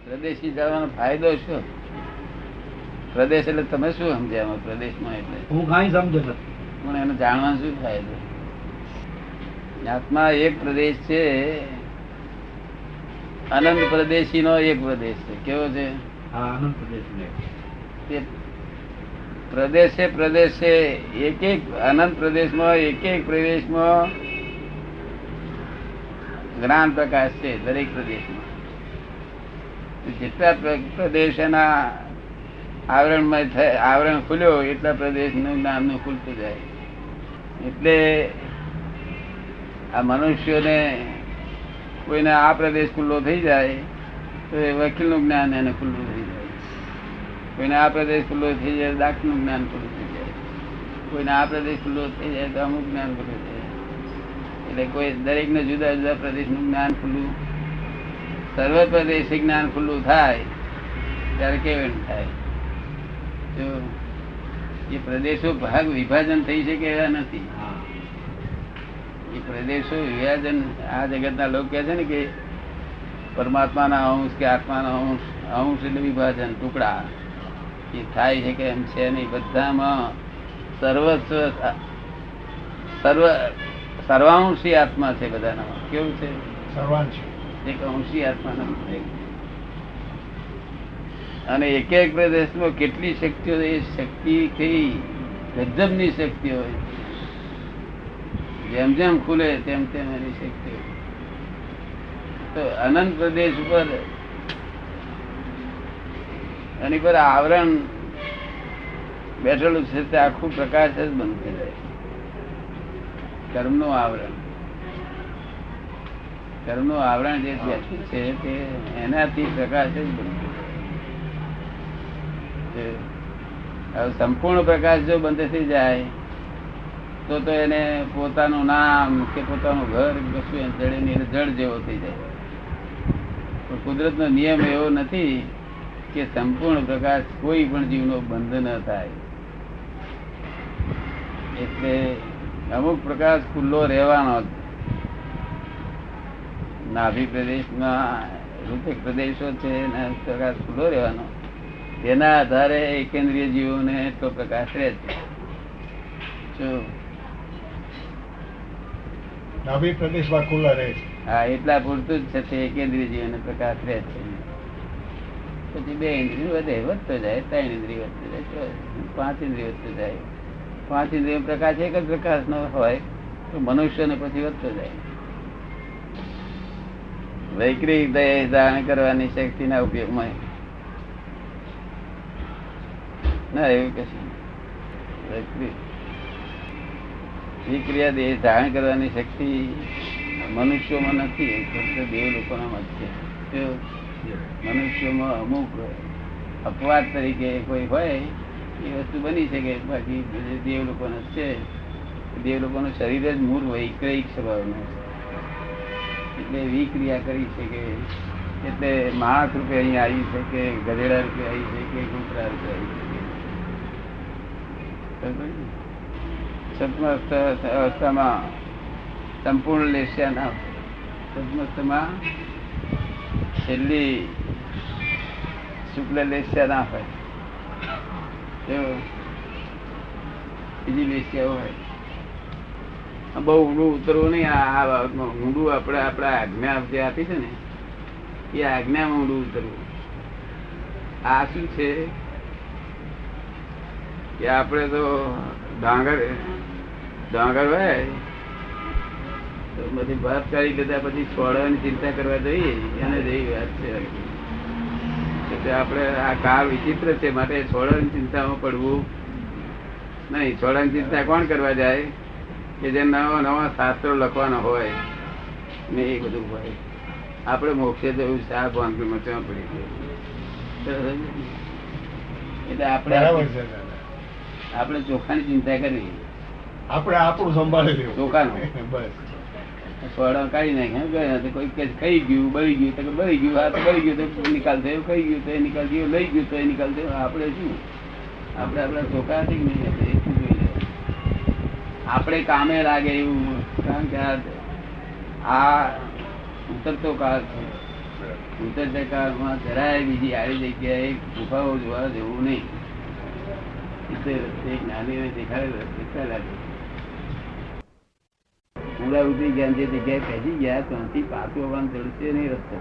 પ્રદેશી જવાનો ફાયદો શું? પ્રદેશ એટલે તમે શું સમજ્યા એમાં? પ્રદેશમાં એટલે હું કઈ સમજો નથી, પણ એને જાણવાનો શું ફાયદો? આત્મા એક પ્રદેશ છે, અનંત પ્રદેશી નો એક પ્રદેશ છે. કેવો છે? હા, આનંદ પ્રદેશ ને તે પ્રદેશે પ્રદેશે એક એક અનંત પ્રદેશમાં એક એક પ્રદેશમાં જ્ઞાન પ્રકાશ છે. દરેક પ્રદેશમાં જેટલા પ્રદેશના આવરણ ખુલ્યો એટલા પ્રદેશ નું જ્ઞાન નું ખુલતું જાય. એટલે આ મનુષ્યોને કોઈને આ પ્રદેશ ખુલ્લો થઈ જાય તો એ વકીલ નું જ્ઞાન એને ખુલ્લું થઈ જાય. કોઈને આ પ્રદેશ ખુલ્લો થઈ જાય દાખલ નું જ્ઞાન ખુલ્લું થઈ જાય. કોઈને આ પ્રદેશ ખુલ્લો થઈ જાય તો અમુક જ્ઞાન ખુલ્લું થઈ જાય. એટલે કોઈ દરેક ને જુદા જુદા પ્રદેશ નું જ્ઞાન ખુલ્લું, સર્વ પ્રદેશી જ્ઞાન ખુલ્લું થાય ત્યારે કેવું થાય? જો એ પ્રદેશો ભાગ વિભાજન થઈ શકે એવા નથી. એ પ્રદેશો વિભાજન આ જગતના લોકો કહે છે ને કે પરમાત્માના અંશ કે આત્માના અંશ, અંશ એટલે વિભાજન ટુકડા એ થાય છે કે એમ છે નહીં. બધામાં સર્વાંશી આત્મા છે બધાના. કેવું છે? સર્વાંશી. એક અંશી આત્મા નથી. અને એક એક પ્રદેશમાં કેટલી શક્તિઓ, એ શક્તિ કઈ ગજબની શક્તિ હોય. જેમ જેમ ખુલે તેમ તેમ એની શક્તિ. તો અનંત પ્રદેશ ઉપર એની પર આવરણ બેઠેલું છે તે આખું પ્રકાશ જ બંધ થઈ જાય. કર્મનું આવરણ, કર્મનું આવરણ જે બેઠું છે તે એનાથી પ્રકાશ જ બંધ થઈ જાય. સંપૂર્ણ પ્રકાશ જો બંધ થઈ જાય તો એને પોતાનું નામ કે પોતાનું ઘર કશું જડે નહીં, જળ જેવો થઈ જાય. પણ કુદરતનો નિયમ એવો નથી કે સંપૂર્ણ પ્રકાશ કોઈ પણ જીવનો બંધ ન થાય. એટલે અમુક પ્રકાશ ખુલ્લો રહેવાનો. નાભી પ્રદેશમાં રૂપક પ્રદેશો છે, પ્રકાશ ખુલ્લો રહેવાનો. તેના આધારે એકેન્દ્રિય જીવોને એટલો પ્રકાશ રહે છે. નાભી પ્રદેશમાં ખુલ્લા રહે છે. હા, એટલા પૂરતું જ છે તે એકેન્દ્રિય જીવોને પ્રકાશ રહે છે. પછી 2 ઇન્દ્રિય વધતો જાય, 3 ઇન્દ્રિય વધતો જાય, 5 ઇન્દ્રિય વધતો જાય. 5 ઇન્દ્રિય પ્રકાશ એક જ પ્રકાશ નો હોય તો મનુષ્યને પછી વધતો જાય. વૈક્રિક દયા ધારણ કરવાની શક્તિ ના ઉપયોગમાં ના એવું કશું. વિક્રિયા દેહ ધારણ કરવાની શક્તિ મનુષ્યોમાં નથી, ફક્ત દેવ લોકોનામાં જ છે. મનુષ્યોમાં અમુક અપવાદ તરીકે કોઈ હોય એ વસ્તુ બની શકે, બાકી દેવ લોકોને છે. દેવ લોકોનું શરીર જ મૂળ વૈક્રિક સ્વભાવનું એટલે વિક્રિયા કરી શકે. એટલે માણસ રૂપે અહીંયા આવી શકે, ગધેડા રૂપે આવી શકે, કૂતરા રૂપે આવી શકે. અવસ્થામાં સંપૂર્ણ લેસ્યા ના, સદમસ્તમાં છેલ્લી શુક્લ લેસ્યા ના હોય, બીજી લેસ્યા હોય. બહુ ઊંડું ઉતરવું નહીં આ બાબતમાં. ઊંડું આપણા આજ્ઞા જે આપી છે ને એ આજ્ઞામાં ઊંડું ઉતરવું. આ શું છે કે આપણે તો ડાંગર હોય તો બધી વાત કરી લીધા પછી છોડવાની ચિંતા કરવા જોઈએ એને જેવી વાત છે. આપણે આ કાળ વિચિત્ર છે માટે છોડવાની ચિંતામાં પડવું નહીં. છોડવાની ચિંતા કોણ કરવા જાય કે જે નવા નવા શાસ્ત્રો લખવાના હોય ને એ બધું હોય. આપણે મોક્ષે જવું છે આ ભાંગમાં ત્યાં પડી ગયું. એટલે આપણે ચોખાની ચિંતા કરવી, આપણે આપણું સંભાળી લેવું. ચોખાનું સોડા કાઢી નાખે, કોઈ ખાઈ ગયું, બળી ગયું તો બળી ગયું, આ તો બળી ગયું તો નિકાલ થયો, ખાઈ ગયું તો એ નિકાલ થયો, લઈ ગયું તો એ નિકાલ થયો. આપણે શું આપણા ચોખા છે કે નહીં આપણે કામે લાગે એવું. કારણ કે આ ઉતરતો કાળ છે, ઉતરતા કાળમાં જરાય બીજી આડી જગ્યાએ ગુફાઓ જોવા જેવું નહીં. જ્ઞાનીને દેખાડેલો કેટલા લાગે પૂરા ઉતરી ગયા જે જગ્યાએ પહોંચી ગયા ત્યાંથી પાછું આવવાનું ચડશે નહીં રસ્તો.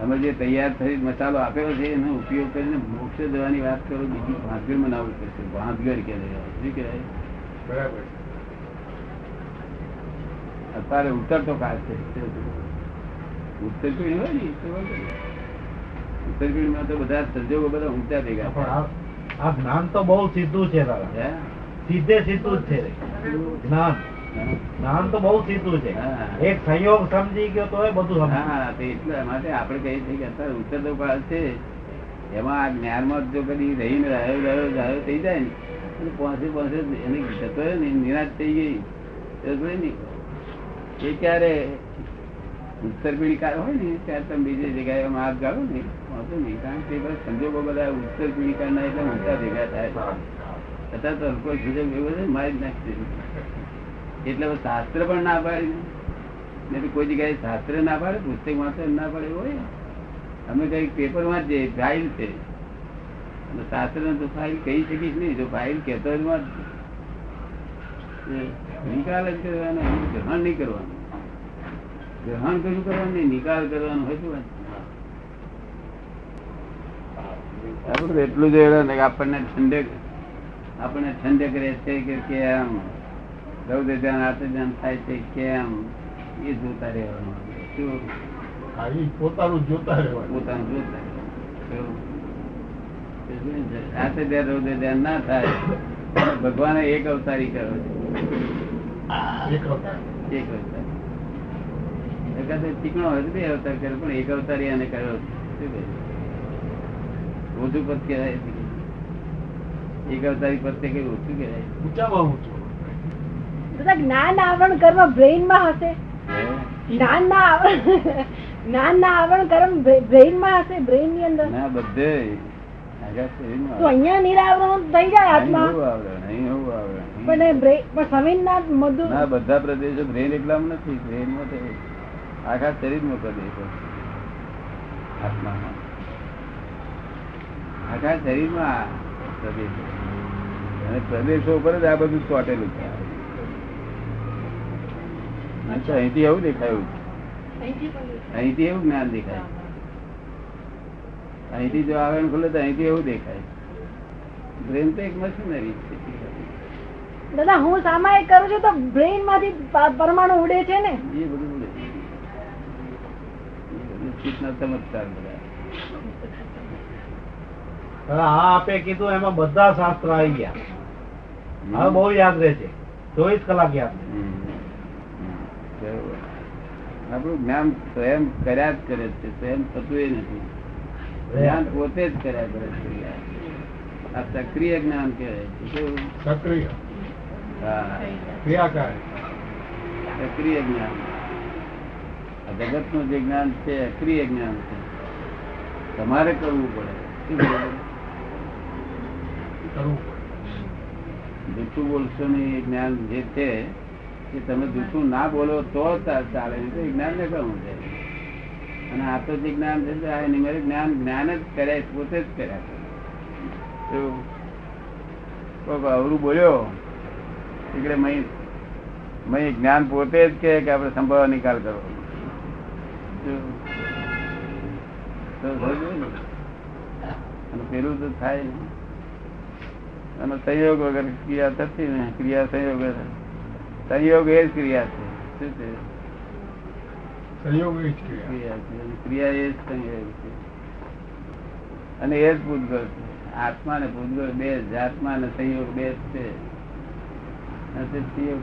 અમે જે તૈયાર થઈ મસાલો આપ્યો છે એનો ઉપયોગ કરીને મોક્ષ જવાની વાત કરો, બીજી ભાંગર બનાવવું પડશે. ભાંગર કે શું કહેવાય? બરાબર. અત્યારે ઉતરતો કાળ છે. ઉત્તર પીઢી હોય ને તો ઉત્તર પીઢીમાં તો બધા સંજોગો બધા ઊંચા ભેગા પણ આ જ્ઞાન તો બહુ સીધું છે દાદા, સીધે સીધું જ છે જ્ઞાન. જ્ઞાન તો બહુ સીધું છે. હા. એક સંયોગ સમજી ગયો તો બધું સમજી. હા, તો એટલા માટે આપણે કહીએ છીએ કે અત્યારે ઉત્તરતો કાળ છે એમાં આ જ્ઞાનમાં જો કદી રહીને રહ્યો થઈ જાય ને અને પહોંચે એને જતો રહે ને નિરાશ થઈ ગઈ એ ક્યારે ઉત્તર પીઢી કાળ હોય ને ત્યારે તમે બીજી જગ્યાએ માર્ગ ગાળો ને પહોંચો નહીં. કારણ કે બધા સંજોગો બધા ઉત્તર પીઢી કાળના એટલે ઊંચા ભેગા થાય. છતાં તો હલકો સુજોગ એવો છે મારી જ નાખી એટલે શાસ્ત્ર પણ ના પાડી. કોઈ જગ્યાએ શાસ્ત્ર ના પાડે, પુસ્તક વાંચે ના પાડે હોય. અમે કઈ પેપર વાંચીએ ફાઇલ છે શાસ્ત્ર તો ફાઇલ કહી શકીશ નહીં. જો ફાઇલ કહેતો નિકાલ જ કરવાનો, ગ્રહણ નહીં કરવાનું. ગ્રહણ કશું કરવાનું નહીં, નિકાલ કરવાનો હોય શું? આપડે એટલું જ આપણને ઠંડક રહે છે કે આમ રૌદ્ર ધ્યાન આત્મ ધ્યાન થાય છે કેમ એ જોતા રહેવાનું. શું? હા, ઈ પોતાનું જોતા રહેવાનું. પોતાનું જોતા આત્મ ધ્યાન રૌદ્ર ધ્યાન ના થાય. ભગવાને એક અવતારી કર્યો છે. એક અવતાર. એક અવતાર એકાદ ચીકણો હોય તો બે અવતાર કર્યો પણ એક અવતારી એને કર્યો. શું કહે? ઓછું પદ કહેવાય. એક અવતારી પદ તે કઈ ઓછું કહેવાય? ઊંચામાં ઊંચું. દાદા જ્ઞાન આવરણ કર્મ બ્રેઇન માં હશે. જ્ઞાન ના આવરણ કર્મ બ્રેઇન માં હશે, બ્રેઇન ની અંદર. ના, બધે તો અહીંયા નિરાવરણ થઈ જાય આત્મા. પણ સમીરના મધુ ના, બધા પ્રદેશો બ્રેન એકલામાં નથી. બ્રેન માં તો આખા શરીરમાં પ્રદેશો, આત્મામાં આખા શરીરમાં પ્રદેશો અને પ્રદેશો ઉપર જ આ બધું ચોટેલું છે. અહીંથી એવું દેખાયું, અહીંથી એવું જ્ઞાન દેખાય. અહીંથી જો આવરણ ખુલે તો અહીંથી એવું દેખાય. બ્રેન તો એક મશીનરી છે. દાદા હું સામાયિક કરું છું તો બ્રેઇન માંથી પરમાણુ ઉડે છે ને, એ બધું ઉડે. ચમત્કાર બધા. આ આપે કીધું એમાં બધા શાસ્ત્ર આવી ગયા. હવે બહુ યાદ રહે છે, 24 કલાક યાદ રહે. આપણું જ્ઞાન સ્વયં કર્યા જ કરે છે, સ્વયં થતું એ નથી. જ્ઞાન પોતે જ કર્યા કરે છે. આ સક્રિય જ્ઞાન કહેવાય છે. શું? સક્રિય. હા, ક્રિયાકારી. સક્રિય જ્ઞાન. આ જગત નું જે જ્ઞાન છે અક્રિય જ્ઞાન છે. તમારે કરવું પડે. શું કરવું? કરવું. જૂઠું બોલશો નહીં. એ જ્ઞાન જે છે એ તમે જૂઠું ના બોલો તો ચાલે, નહીં તો એ જ્ઞાન ને કરવું છે. અને આ તો જે જ્ઞાન છે જ્ઞાન જ્ઞાન જ કર્યા, પોતે જ કર્યા. કોઈ અવરું બોલ્યો એટલે મય જ્ઞાન પોતે જ કે આપણે સંભાવવા નિકાલ કરવો. અને પેલું તો થાય ને. અને સંયોગ વગર ક્રિયા થતી ને. ક્રિયા સંયોગ સંયોગ એ જ ક્રિયા છે. શું છે? સંયોગ એ જ ક્રિયા. ક્રિયા એ જ સંયોગ છે. અને એ જ પૂતગલ છે. આત્મા ને પૂતગલ બે જ. આત્મા ને સંયોગ બે જ છે.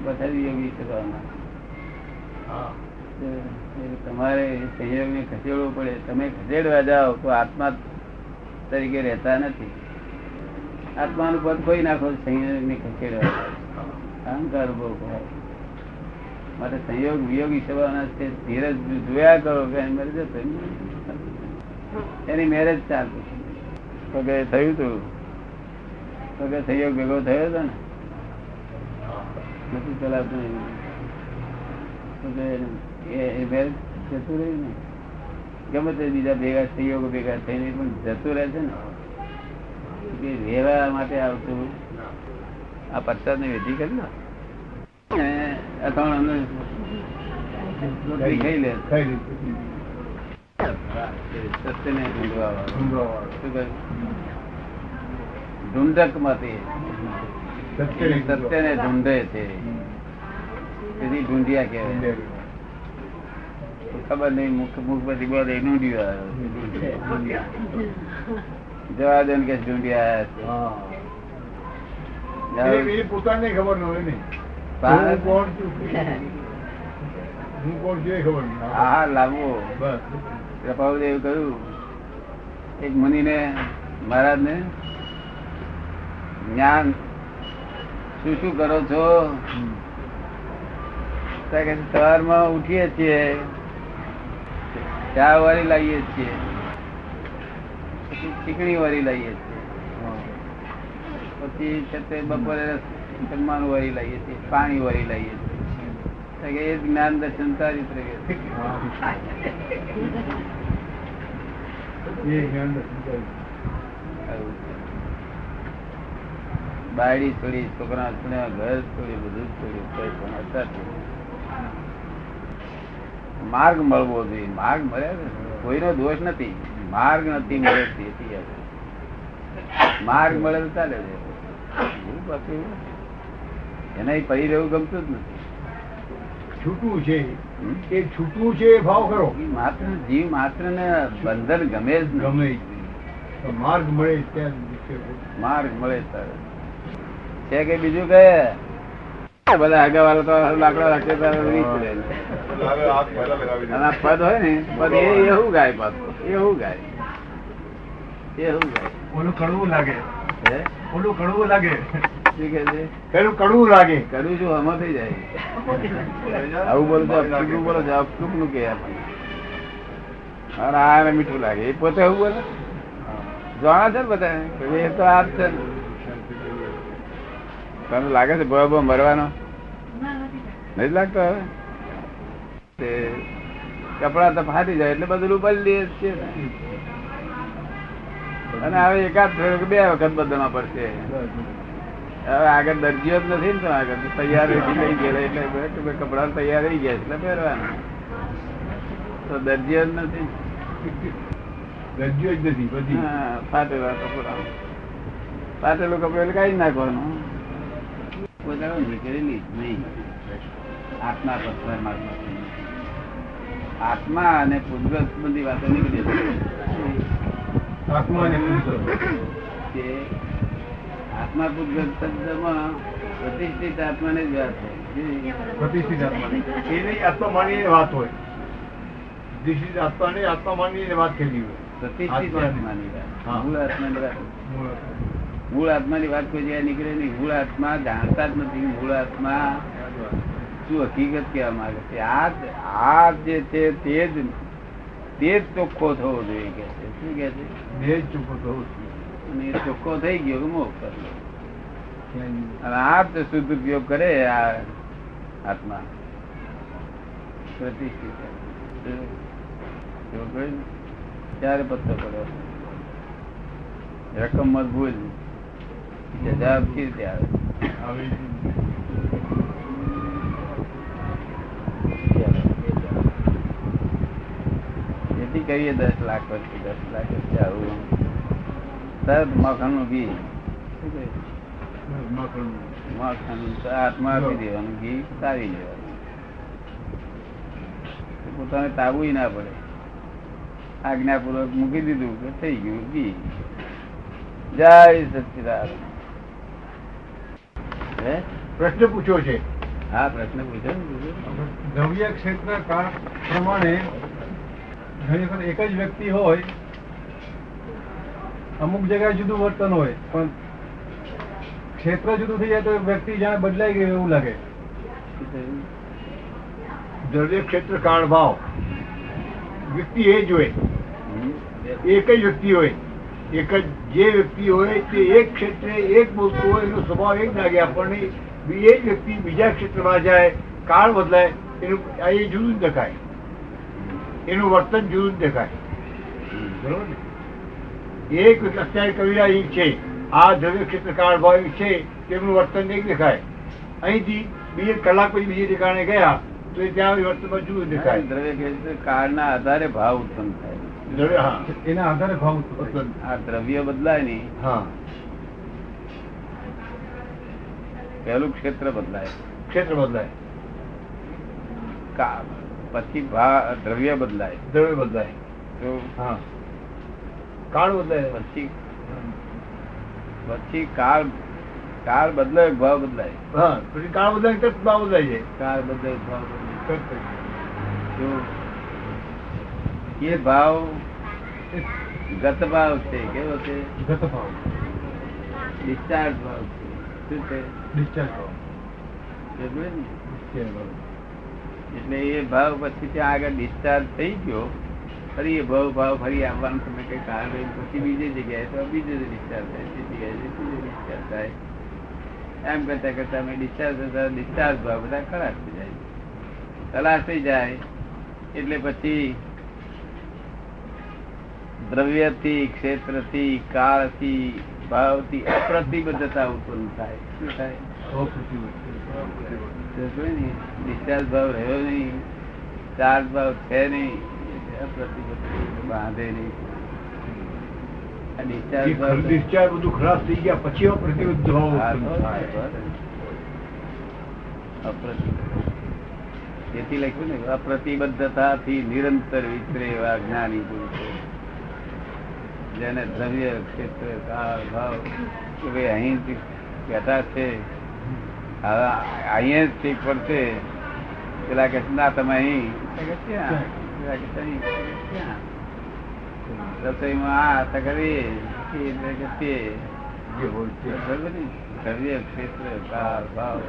પથારી યોગી કરવાના. તમારે સંયોગ ને ખસેડવો પડે. તમે ખસેડવા જાઓ તો આત્મા તરીકે રહેતા નથી. આત્માનું પદ કોઈ નાખો, સંયોગ ને ખસેડવા અહંકાર ઉભો થાય. માટે સંયોગ વિયોગી થવાના છે. ધીરજ જોયા કરો કે મરી જતો એની મેરેજ ચાલતું તો કે થયું તું તો કે સંયોગ ભેગો થયો હતો ને નથી ચલાવતું એ મેરેજ જતું રહ્યું ને ગમે તે બીજા ભેગા સંયોગો ભેગા થઈને પણ જતું રહે છે ને કે રહેવા માટે આવતું આ પ્રસાદ ની વિધિ કરી ને અથાણું રોટલી ખાઈ લે સત્યને ઢૂંઢવા ઢૂંઢક માંથી સત્યને ઢૂંઢે છે તેથી ઢૂંઢિયા કહેવાય ખબર નહીં મુખ પછી બોલ ઢૂંઢ્યું જવા દે કે ઢૂંઢિયા પોતાને ખબર ન હોય ને કોણ છું હું કોણ છું એ ખબર નહીં. હા લાવવો બસ કૃપાળુદેવ કહ્યું એક મુનિને મહારાજ ને જ્ઞાન શું શું કરો છો? સવારમાં ઉઠીએ છીએ, ચા વાળી લાવીએ છીએ, પછી ચીકણી વાળી લાવીએ છીએ, પછી છતે બપોરે જમવાનું વાળી લાવીએ છીએ, પાણી વાળી લાવીએ છીએ. એ જ્ઞાન દર્શન ચારિત્ર એ જ્ઞાન દર્શન કર્યું. બાયડી છોડી, છોકરા છોડ્યા, ઘર છોડ્યું, બધું જ છોડ્યું. માર્ગ મળવો જોઈએ. માર્ગ મળે કોઈનો દોષ નથી, માર્ગ નથી મળે માર્ગ મળે તો ચાલે છે. એના પડી રહેવું ગમતું જ નથી. છૂટવું છે એ છૂટવું છે એ ભાવ ખરો. માત્ર જીવ માત્ર ને બંધન ગમે જ નહીં. ગમે માર્ગ મળે ત્યાં માર્ગ મળે ત્યારે છે કે બીજું કે બધા આગળ વાળા તો લાકડા રાખે પદ હોય ને પદ એવું ગાય, પદ એવું ગાય, એવું ગાય. ઓલું કડવું લાગે, હે ઓલું કડવું લાગે, શું કે છે? પેલું કડવું લાગે. કડવું શું હમો થઈ જાય. આવું બોલો છો, અપચૂકનું બોલો છો, અપચૂકનું કે આપણને આ મીઠું લાગે. એ પોતે એવું બોલે જાણા છે ને બધા. એ તો આ જ છે. તમને લાગે છે ભય મરવાનો? નથી લાગતો. હવે તે કપડા તો ફાટી જાય એટલે બધું બદલીએ છીએ અને હવે એકાદ બે વખત બદલવા પડશે. હવે આગળ દરજીઓ જ નથી ને, તો આગળ તૈયાર લઈ ગયેલા એટલે કપડા તૈયાર રહી ગયા એટલે પહેરવાના. તો દરજીઓ જ નથી, રજ્યો જ નથી બધી. ફાટેલા કપડા, ફાટેલું કપડું એટલે કાઢી નાખવાનું. પોતાનું નીકળેલી જ નહીં. આત્મા પરમાત્મા, આત્મા અને પૂર્વજ બધી વાતો નીકળી આત્મા અને પુરુષ. આત્મા પૂર્વજ શબ્દમાં પ્રતિષ્ઠિત આત્માને જ વાત હોય. પ્રતિષ્ઠિત આત્માની એની આત્મા માનીને વાત હોય. પ્રતિષ્ઠિત આત્માને આત્મા માનીને વાત થયેલી હોય. પ્રતિષ્ઠિત આત્માની વાત, મૂળ આત્માની વાત. મૂળ. મૂળ આત્માની વાત કોઈ જગ્યાએ નીકળે નહીં. મૂળ આત્મા જાણતા જ નથી. મૂળ આત્મા શું હકીકત કહેવા માંગે છે? આ જે છે તે જ ચોખ્ખો થવો જોઈએ કે છે. શું કે છે? દેહ ચોખ્ખો થવો જોઈએ. અને એ ચોખ્ખો થઈ ગયો કે મોક્ષ કરવો. અને આ જ શુદ્ધ ઉપયોગ કરે આ આત્મા પ્રતિષ્ઠિત. ત્યારે પત્તો પડ્યો રકમ મત ભૂલ જવાબ કેવી રીતે આવે? જેથી કરીએ 10 લાખ પછી 10 લાખ પછી આવું તરત મખણ નું ઘી, મખણ આત્મા આપી દેવાનું, ઘી તારી લેવાનું. પોતાને તાબુ ના પડે. આજ્ઞાપૂર્વક મૂકી દીધું કે થઈ ગયું ઘી. જય સચ્ચિદાનંદ. પ્રશ્ન પૂછ્યો છે. હા, પ્રશ્ન પૂછો. દ્રવ્ય ક્ષેત્ર કાળ પ્રમાણે ઘણી વખત એક જ વ્યક્તિ હોય, અમુક જગ્યાએ જુદું વર્તન હોય, પણ ક્ષેત્ર જુદું થઈ જાય તો વ્યક્તિ જાણે બદલાઈ ગયું એવું લાગે. દ્રવ્ય ક્ષેત્ર કાળ ભાવ વ્યક્તિ એ જ હોય, એક જ વ્યક્તિ હોય, એક જ જે વ્યક્તિ હોય તે એક ક્ષેત્રે એક બોલતું હોય, એનો સ્વભાવ એક લાગે આપણને. એ જ વ્યક્તિ બીજા ક્ષેત્રમાં જાય, કાળ બદલાય, એનું એ જુદું જ દેખાય. એનું વર્તન જુદું જ દેખાય. બરોબર ને? એક અત્યારે કવિરા એક છે, આ દ્રવ્ય ક્ષેત્ર કારણ ભાવ એક છે, તેમનું વર્તન એક દેખાય. અહીંથી બીજે કલાક પછી બીજે ઠેકાણે ગયા તો એ ત્યાં વર્તનમાં જુદું દેખાય. દ્રવ્ય ક્ષેત્ર કાળના આધારે ભાવ ઉત્પન્ન થાય. દ્રવ્ય, હા, એના આધારે ભાવ વર્તન. આ દ્રવ્ય બદલાય નહીં, હા, પહેલું ક્ષેત્ર બદલાય, ક્ષેત્ર બદલાય, પછી દ્રવ્ય બદલાય, દ્રવ્ય બદલાય, તો હા, કાળ બદલાય, પછી કાળ બદલાય, ભાવ બદલાય. હા, પછી કાળ બદલાય તરત ભાવ બદલાય છે. કાળ બદલાય, ભાવ બદલાય. તરત જ. તો એ ભાવ ગત ભાવ છે. કેવો છે? ગત ભાવ, ડિસ્ચાર્જ ભાવ છે. શું છે? ડિસ્ચાર્જ ભાવ. સમજ્યો ને? ડિસ્ચાર્જ ભાવ. એટલે એ ભાવ પછી ત્યાં આગળ ડિસ્ચાર્જ થઈ ગયો, ફરી એ ભાવ ફરી આવવાનું તમે કઈ કારણ હોય પછી બીજી જગ્યાએ તો બીજે ડિસ્ચાર્જ થાય, તે જગ્યાએ ત્રીજે ડિસ્ચાર્જ થાય. એમ કરતા કરતા અમે ડિસ્ચાર્જ ભાવ બધા ખલાસ થઈ જાય. ખલાસ થઈ જાય એટલે પછી દ્રવ્યથી, ક્ષેત્રથી, કાળથી, ભાવથી અપ્રતિબદ્ધતા ઉત્પન્ન થાય. શું થાય? ડિસ્ચાર્જ ભાવ રહ્યો નહીં, ચાર્જ ભાવ છે નહીં, અપ્રતિબદ્ધ બાંધે નહીં. આ ડિસ્ચાર્જ ભાવ ડિસ્ચાર્જ બધું ખરાબ થઈ ગયા પછી પ્રતિબદ્ધ ભાવ હા, ઉત્પન્ન થાય. અપ્રતિબદ્ધ. તેથી લખ્યું ને, અપ્રતિબદ્ધતાથી નિરંતર વિચરે એવા જ્ઞાની પુરુષો, જેને દ્રવ્ય, ક્ષેત્ર, કાળ, ભાવ કે ભાઈ અહીં બેઠા છે, હવે અહીંયા જ ઠીક પડશે. પેલા કે ના તમે અહીં, ક્યાં? પેલા કે ક્યાં? રસોઈમાં આ તકરી તે જે હોય તે. દ્રવ્ય, ક્ષેત્ર, કાળ, ભાવ,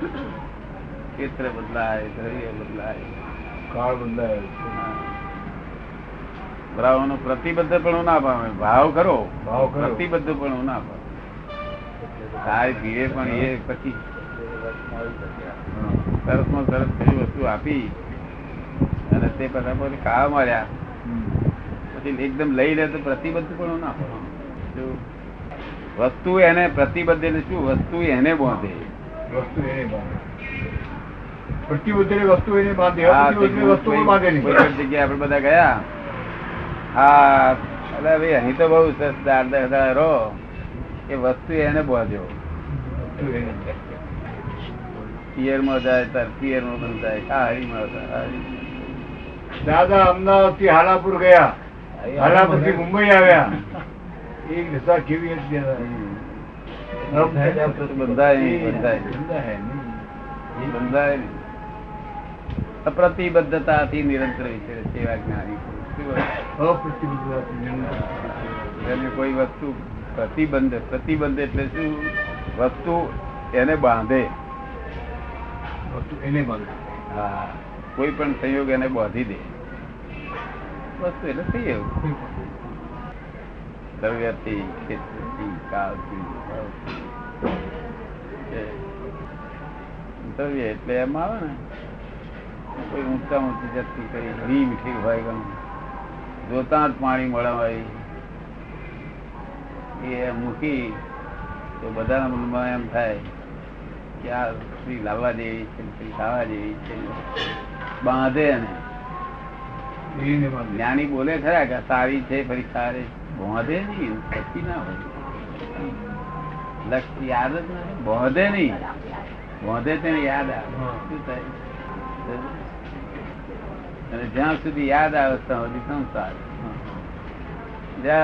ક્ષેત્ર બદલાય, દ્રવ્ય બદલાય, કાળ બદલાય. ભાવનો પ્રતિબદ્ધ પણ ના પામે. ભાવ કરો, ભાવ કરો. પ્રતિબદ્ધ પણ ના પામે. સારી પીવે પણ એ પછી સરસમાં સરસ કઈ વસ્તુ આપી અને તે બધા પછી ખાવા મળ્યા પછી એકદમ લઈ લે તો પ્રતિબદ્ધ પણ ના પામે. વસ્તુ એને પ્રતિબદ્ધ એટલે શું? વસ્તુ એને બાંધે. વસ્તુ એને બાંધે. પ્રતિબદ્ધ વસ્તુ એને બાંધે. હા, અપ્રતિબદ્ધ વસ્તુ કોઈ બાંધે નહીં. કોઈ જગ્યાએ આપણે બધા ગયા, હા એટલે ભાઈ અહીં તો બહુ સરસ દાળ રહો, એ વસ્તુ એને બાંધ્યો. પિયરમાં જાય તાર પિયરમાં બંધાય, હારીમાં હારી. દાદા અમદાવાદ થી હાલાપુર ગયા, હાલાપુર થી મુંબઈ આવ્યા. એક દશા કેવી હતી દાદા? બંધાય નહીં, બંધાય નહીં. અપ્રતિબદ્ધતાથી નિરંતર વિચરે છે એવા જ્ઞાની પુરુષ. એને કોઈ વસ્તુ પ્રતિબંધ એટલે શું? વસ્તુ એને બાંધે. વસ્તુ એને બાંધે. હા, કોઈ પણ સંયોગ એને બાંધી દે. વસ્તુ એટલે થઈ એવું દ્રવ્યથી, ક્ષેત્રથી, કાળથી, દ્રવ્ય એટલે એમ આવે ને કોઈ ઊંચા ઊંચી જતી કઈ ઘી મીઠી હોય ગમ જોતા જ પાણી મળવાય એ મૂકી તો બધાના મનમાં એમ થાય કે આ સ્ત્રી લાવવા જેવી છે, સ્ત્રી ખાવા જેવી છે. બાંધે એને. જ્ઞાની બોલે ખરા કે સારી છે ફરી સારી, બાંધે નહીં. પછી ના હોય લક્ષ્ય યાદ જ નથી. બાંધે નહીં, બાંધે તેને યાદ આવે. શું થાય? અને જ્યાં સુધી યાદ આવે ત્યાં સુધી સંસાર. જય